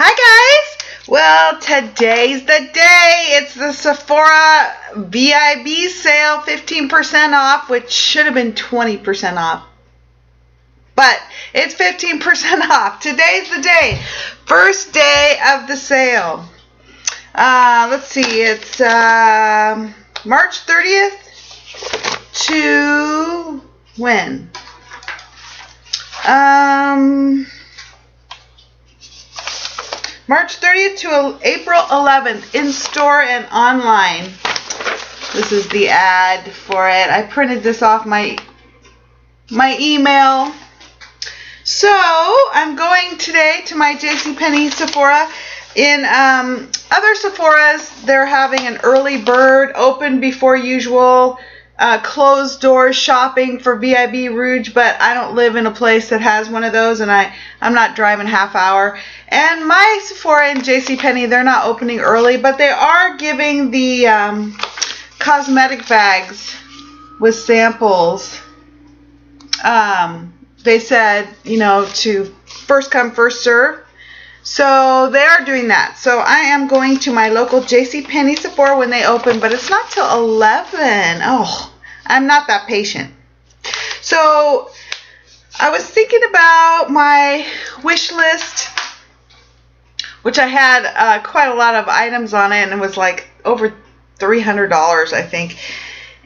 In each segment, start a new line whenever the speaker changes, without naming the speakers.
Hi guys! Well, today's the day. It's the Sephora VIB sale, 15% off, which should have been 20% off. But it's 15% off. Today's the day. First day of the sale. Let's see. It's March 30th to when? March 30th to April 11th, in store and online. This is the ad for it. I printed this off my email. So I'm going today to my JCPenney Sephora. In other Sephoras, they're having an early bird, open before usual, closed doors shopping for VIB Rouge, but I don't live in a place that has one of those, and I'm not driving half hour. And my Sephora and JCPenney, they're not opening early, but they are giving the cosmetic bags with samples. They said, you know, to first come, first serve. So they are doing that. So I am going to my local JCPenney Sephora when they open, but it's not till 11. Oh, I'm not that patient. So I was thinking about my wish list, which I had quite a lot of items on it, and it was like over $300, I think.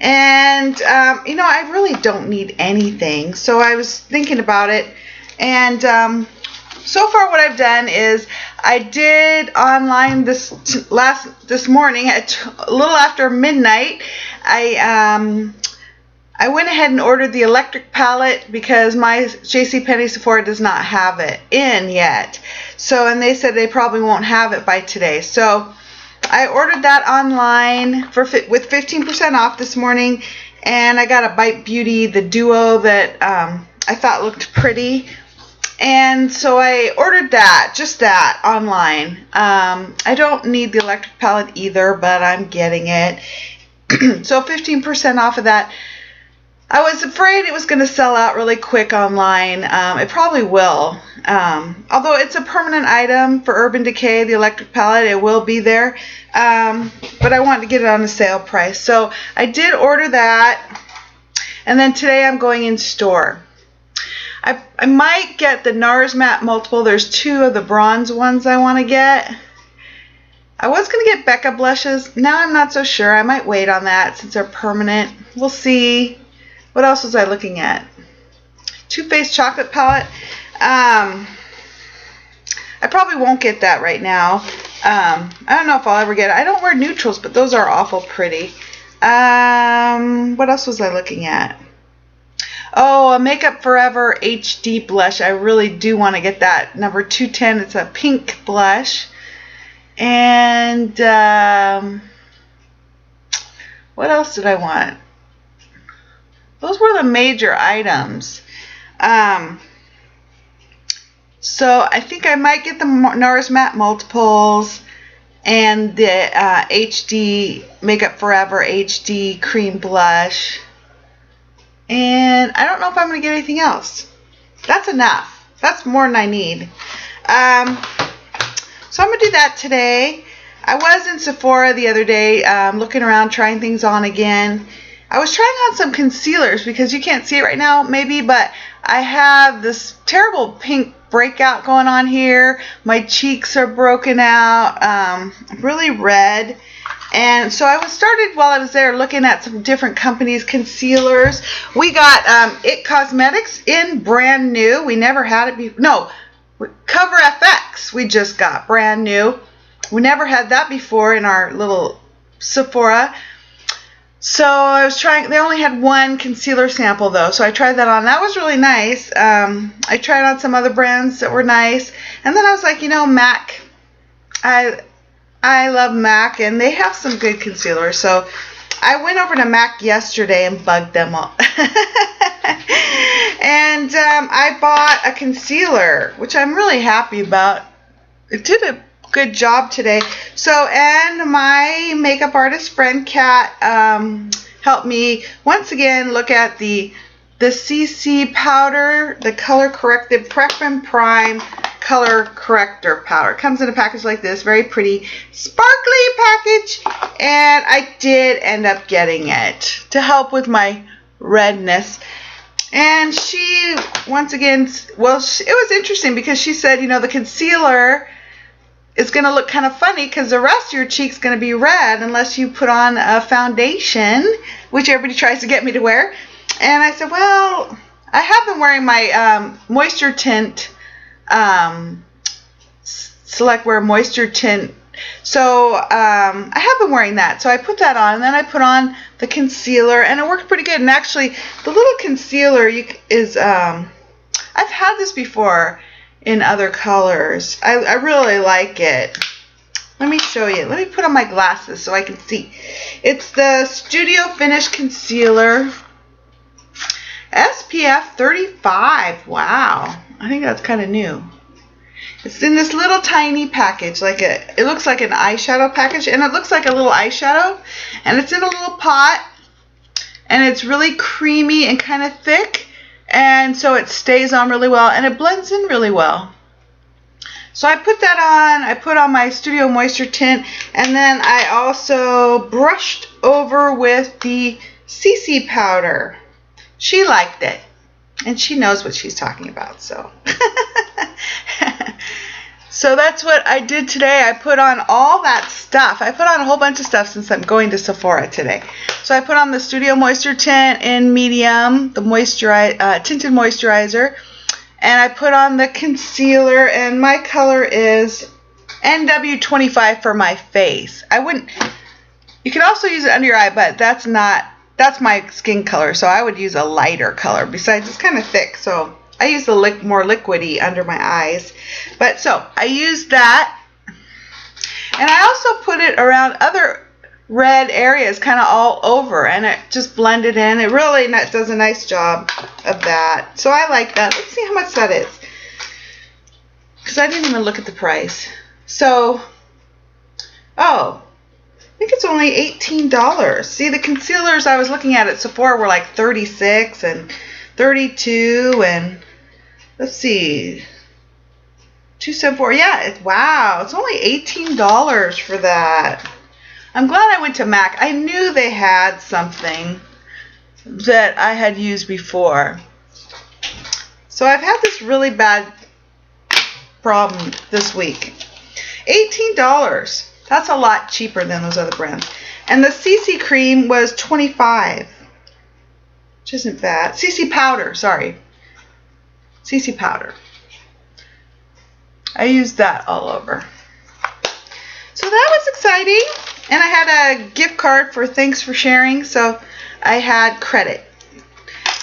And, you know, I really don't need anything. So I was thinking about it, and so far what I've done is I did online this morning at a little after midnight. I went ahead and ordered the electric palette because my JCPenney Sephora does not have it in yet. So, and they said they probably won't have it by today. So I ordered that online with 15% off this morning, and I got a Bite Beauty, the duo that I thought looked pretty. And so I ordered that, just that, online. I don't need the electric palette either, but I'm getting it. So 15% off of that. I was afraid it was going to sell out really quick online. It probably will. Although it's a permanent item for Urban Decay, the electric palette, it will be there. But I wanted to get it on a sale price. So I did order that. And then today I'm going in store. I might get the NARS Matte Multiple. There's two of the bronze ones I want to get. I was going to get Becca blushes. Now I'm not so sure. I might wait on that since they're permanent. We'll see. What else was I looking at? Too Faced Chocolate Palette. I probably won't get that right now. I don't know if I'll ever get it. I don't wear neutrals, but those are awful pretty. What else was I looking at? Oh, a Makeup Forever HD blush. I really do want to get that. Number 210. It's a pink blush. And what else did I want? Those were the major items. So I think I might get the NARS Matte Multiples and the HD Makeup Forever HD Cream Blush. And I don't know if I'm going to get anything else. That's enough. That's more than I need. So I'm going to do that today. I was in Sephora the other day looking around, trying things on again. I was trying on some concealers because you can't see it right now maybe, but I have this terrible pink breakout going on here. My cheeks are broken out, really red. And so I started while I was there looking at some different companies' concealers. We got IT Cosmetics in brand new. We never had it before. No, Cover FX we just got brand new. We never had that before in our little Sephora. So I was trying, they only had one concealer sample though, so I tried that on. That was really nice. I tried on some other brands that were nice. And then I was like, you know, MAC. I love MAC, and they have some good concealers. So I went over to MAC yesterday and bugged them all. And I bought a concealer, which I'm really happy about. It did a good job today. So, and my makeup artist friend Kat helped me once again look at the the CC powder, the Color Corrected Prep and Prime Color Corrector Powder. It comes in a package like this, very pretty, sparkly package, and I did end up getting it to help with my redness. And she, once again, well, it was interesting because she said, you know, the concealer is going to look kind of funny because the rest of your cheek's going to be red unless you put on a foundation, which everybody tries to get me to wear. And I said, well, I have been wearing my Moisture Tint, Select Wear Moisture Tint. So I have been wearing that. So I put that on, and then I put on the concealer, and it worked pretty good. And actually, the little concealer is, I've had this before in other colors. I really like it. Let me show you. Let me put on my glasses so I can see. It's the Studio Finish Concealer SPF 35. Wow. I think that's kind of new. It's in this little tiny package. It looks like an eyeshadow package, and it looks like a little eyeshadow. And it's in a little pot, and it's really creamy and kind of thick. And so it stays on really well, and it blends in really well. So I put that on. I put on my Studio Moisture Tint, and then I also brushed over with the CC powder. She liked it, and she knows what she's talking about. So, so that's what I did today. I put on all that stuff. I put on a whole bunch of stuff since I'm going to Sephora today. So I put on the Studio Moisture Tint in medium, the tinted moisturizer, and I put on the concealer, and my color is NW25 for my face. You can also use it under your eye, but that's my skin color, so I would use a lighter color. Besides, it's kind of thick, so I use the more liquidy under my eyes. But so I used that, and I also put it around other red areas, kind of all over, and it just blended in. It really does a nice job of that. So I like that. Let's see how much that is, because I didn't even look at the price. So, oh, I think it's only $18. See, the concealers I was looking at Sephora were like $36 and $32, and let's see, $274. Yeah, wow, it's only $18 for that. I'm glad I went to MAC. I knew they had something that I had used before. So I've had this really bad problem this week. $18. That's a lot cheaper than those other brands. And the CC cream was $25, which isn't bad. CC powder, sorry. CC powder. I used that all over. So that was exciting. And I had a gift card for thanks for sharing, so I had credit.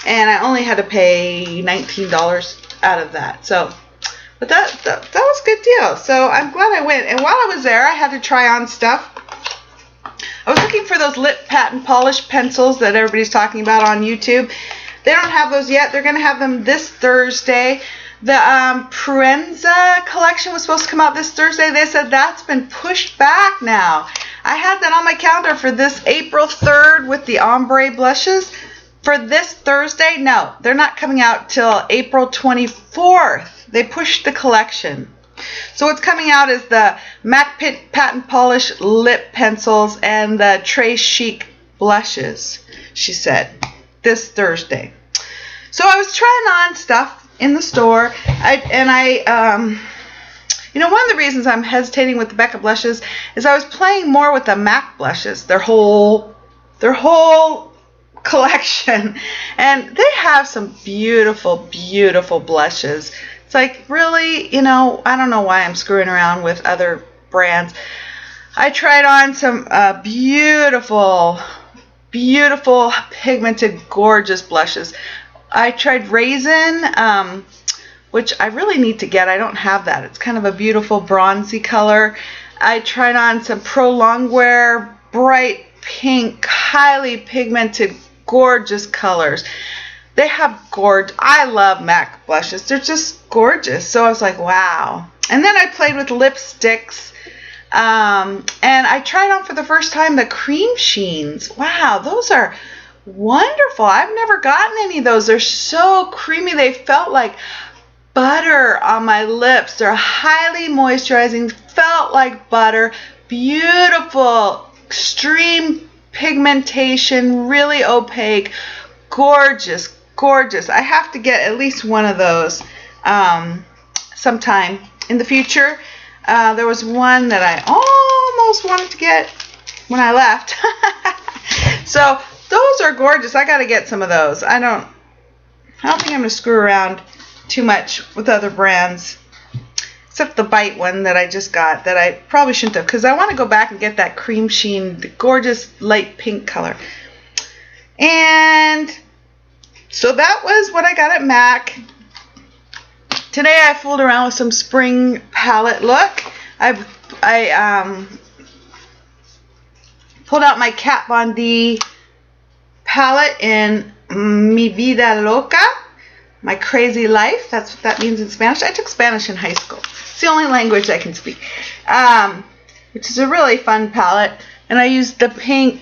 And I only had to pay $19 out of that. So, but that was a good deal. So I'm glad I went. And while I was there, I had to try on stuff. I was looking for those lip patent polish pencils that everybody's talking about on YouTube. They don't have those yet. They're going to have them this Thursday. The Pruenza collection was supposed to come out this Thursday. They said that's been pushed back now. I had that on my calendar for this April 3rd with the ombre blushes. For this Thursday, no, they're not coming out till April 24th. They pushed the collection. So what's coming out is the MAC Patent Polish lip pencils and the Très Chic blushes, she said, this Thursday. So I was trying on stuff in the store, you know, one of the reasons I'm hesitating with the Becca blushes is I was playing more with the MAC blushes, their whole collection, and they have some beautiful, beautiful blushes. It's like, really, you know, I don't know why I'm screwing around with other brands. I tried on some beautiful, beautiful, pigmented, gorgeous blushes. I tried Raisin, which I really need to get. I don't have that. It's kind of a beautiful bronzy color. I tried on some Pro Longwear, bright pink, highly pigmented, gorgeous colors. They have I love MAC blushes. They're just gorgeous. So I was like, wow. And then I played with lipsticks. And I tried on for the first time the Cream Sheens. Wow, those are wonderful. I've never gotten any of those. They're so creamy. They felt like butter on my lips. They're highly moisturizing, felt like butter. Beautiful, extreme pigmentation, really opaque, gorgeous, gorgeous. I have to get at least one of those sometime in the future. There was one that I almost wanted to get when I left. So those are gorgeous. I got to get some of those. I don't think I'm going to screw around too much with other brands, except the Bite one that I just got that I probably shouldn't have, because I want to go back and get that Cremesheen, the gorgeous light pink color. And so that was what I got at MAC. Today I fooled around with some spring palette look. I pulled out my Kat Von D palette in Mi Vida Loca, my crazy life. That's what that means in Spanish. I took Spanish in high school. It's the only language I can speak, which is a really fun palette. And I used the pale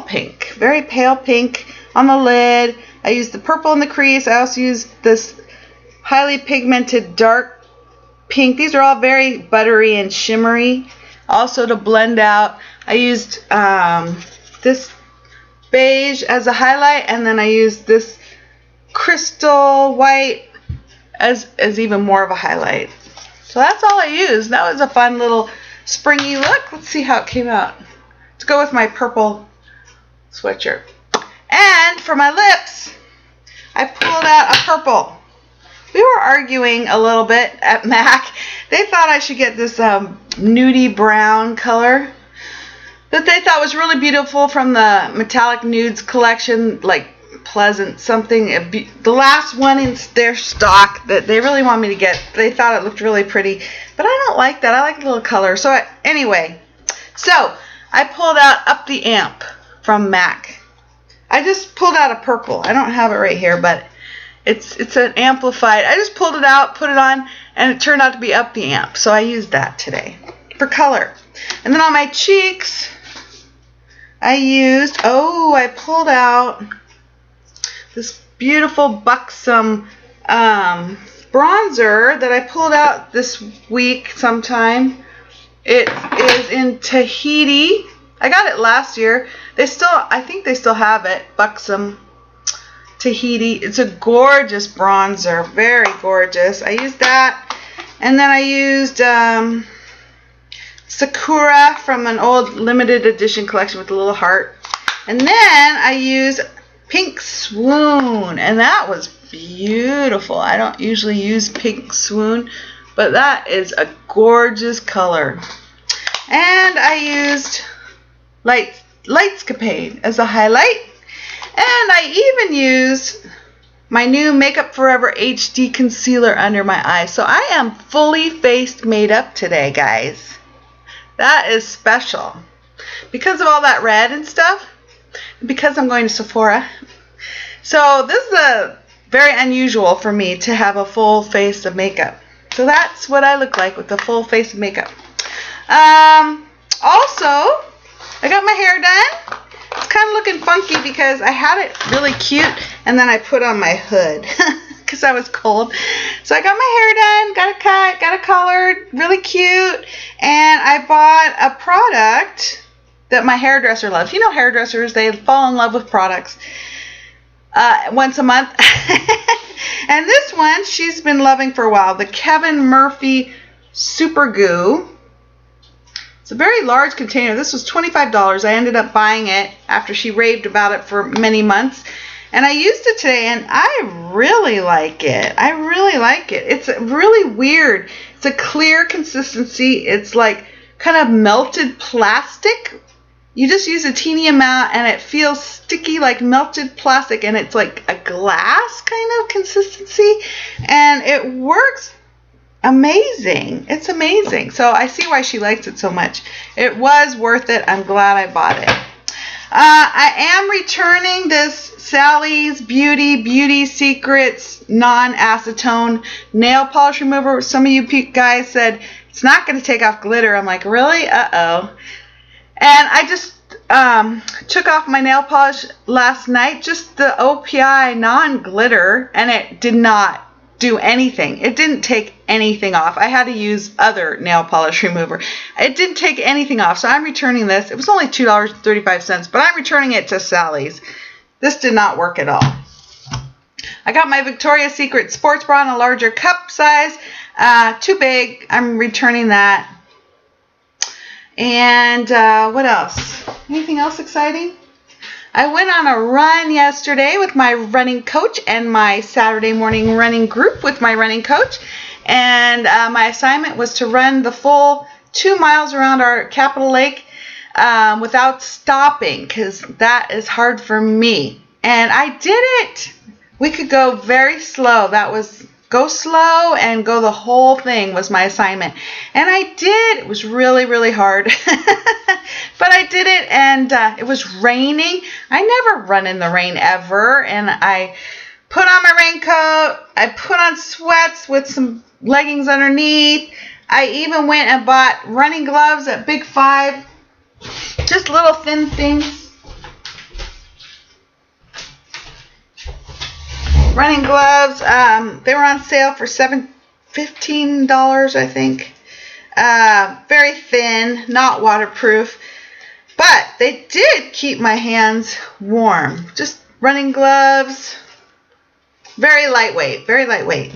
pink, very pale pink on the lid. I used the purple in the crease. I also used this highly pigmented dark pink. These are all very buttery and shimmery. Also to blend out, I used this beige as a highlight, and then I used this crystal white as even more of a highlight. So that's all I used. That was a fun little springy look. Let's see how it came out. Let's go with my purple sweatshirt. And for my lips, I pulled out a purple. We were arguing a little bit at MAC. They thought I should get this nudie brown color that they thought was really beautiful from the Metallic Nudes collection, like Pleasant something. The last one in their stock that they really want me to get. They thought it looked really pretty, but I don't like that. I like the little color. So anyway, so I pulled out Up the Amp from MAC. I just pulled out a purple. I don't have it right here, but it's an amplified. I just pulled it out, put it on, and it turned out to be Up the Amp. So I used that today for color. And then on my cheeks, I pulled out this beautiful Buxom bronzer that I pulled out this week sometime. It is in Tahiti. I got it last year. I think they still have it. Buxom Tahiti. It's a gorgeous bronzer. Very gorgeous. I used that. And then I used Sakura from an old limited edition collection with a little heart. And then I used Pink Swoon. And that was beautiful. I don't usually use Pink Swoon, but that is a gorgeous color. And I used Lightscapade as a highlight. And I even used my new Makeup Forever HD concealer under my eyes. So I am fully face made up today, guys. That is special. Because of all that red and stuff. Because I'm going to Sephora. So this is very unusual for me to have a full face of makeup. So that's what I look like with a full face of makeup. Also, I got my hair done. It's kind of looking funky because I had it really cute and then I put on my hood because I was cold. So I got my hair done, got it cut, got it colored, really cute. And I bought a product that my hairdresser loves. You know hairdressers, they fall in love with products once a month. And this one she's been loving for a while, the Kevin Murphy Super Goo. It's a very large container. This was $25. I ended up buying it after she raved about it for many months. And I used it today, and I really like it. I really like it. It's really weird. It's a clear consistency. It's like kind of melted plastic. You just use a teeny amount, and it feels sticky like melted plastic, and it's like a glass kind of consistency. And it works amazing. It's amazing. So I see why she likes it so much. It was worth it. I'm glad I bought it. I am returning this Sally's Beauty Secrets non-acetone nail polish remover. Some of you guys said it's not going to take off glitter. I'm like, really? Uh-oh. And I just took off my nail polish last night, just the OPI non-glitter, and it did not do anything. It didn't take anything off. I had to use other nail polish remover. It didn't take anything off, so I'm returning this. It was only $2.35, but I'm returning it to Sally's. This did not work at all. I got my Victoria's Secret sports bra in a larger cup size. Too big. I'm returning that. And what else? Anything else exciting? I went on a run yesterday with my running coach and my Saturday morning running group with my running coach. And my assignment was to run the full 2 miles around our Capitol Lake without stopping, because that is hard for me. And I did it. We could go very slow. That was go slow and go the whole thing was my assignment. And I did. It was really, really hard. But I did it, and it was raining. I never run in the rain ever. And I put on my raincoat. I put on sweats with some leggings underneath. I even went and bought running gloves at Big 5. Just little thin things. Running gloves, they were on sale for $15, I think. Very thin, not waterproof, but they did keep my hands warm. Just running gloves, very lightweight, very lightweight.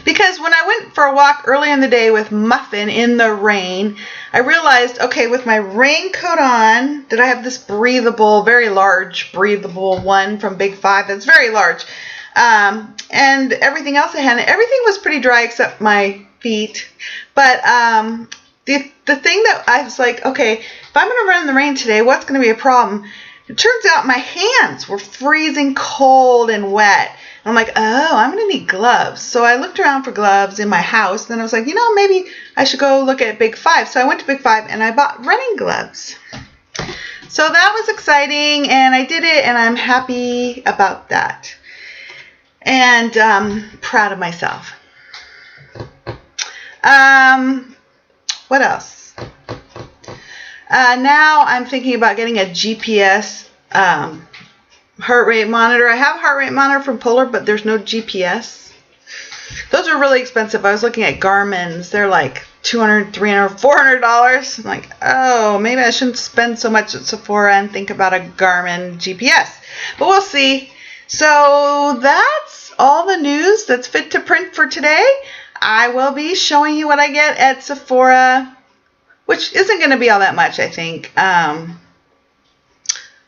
Because when I went for a walk early in the day with Muffin in the rain, I realized, okay, with my raincoat on, did I have this breathable, very large breathable one from Big 5 that's very large. And everything else I had, everything was pretty dry except my feet. But the thing that I was like, okay, if I'm going to run in the rain today, what's going to be a problem? It turns out my hands were freezing cold and wet. And I'm like, oh, I'm going to need gloves. So I looked around for gloves in my house. Then I was like, you know, maybe I should go look at Big 5. So I went to Big 5 and I bought running gloves. So that was exciting, and I did it, and I'm happy about that. And proud of myself. What else? Now I'm thinking about getting a GPS heart rate monitor. I have a heart rate monitor from Polar, but there's no GPS. Those are really expensive. I was looking at Garmin's. They're like $200, $300, $400. I'm like, oh, maybe I shouldn't spend so much at Sephora and think about a Garmin GPS. But we'll see. So that's all the news that's fit to print for today. I will be showing you what I get at Sephora, which isn't going to be all that much, I think. I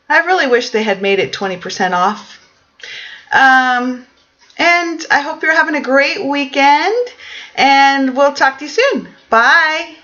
really wish they had made it 20% off. And I hope you're having a great weekend, and we'll talk to you soon. Bye.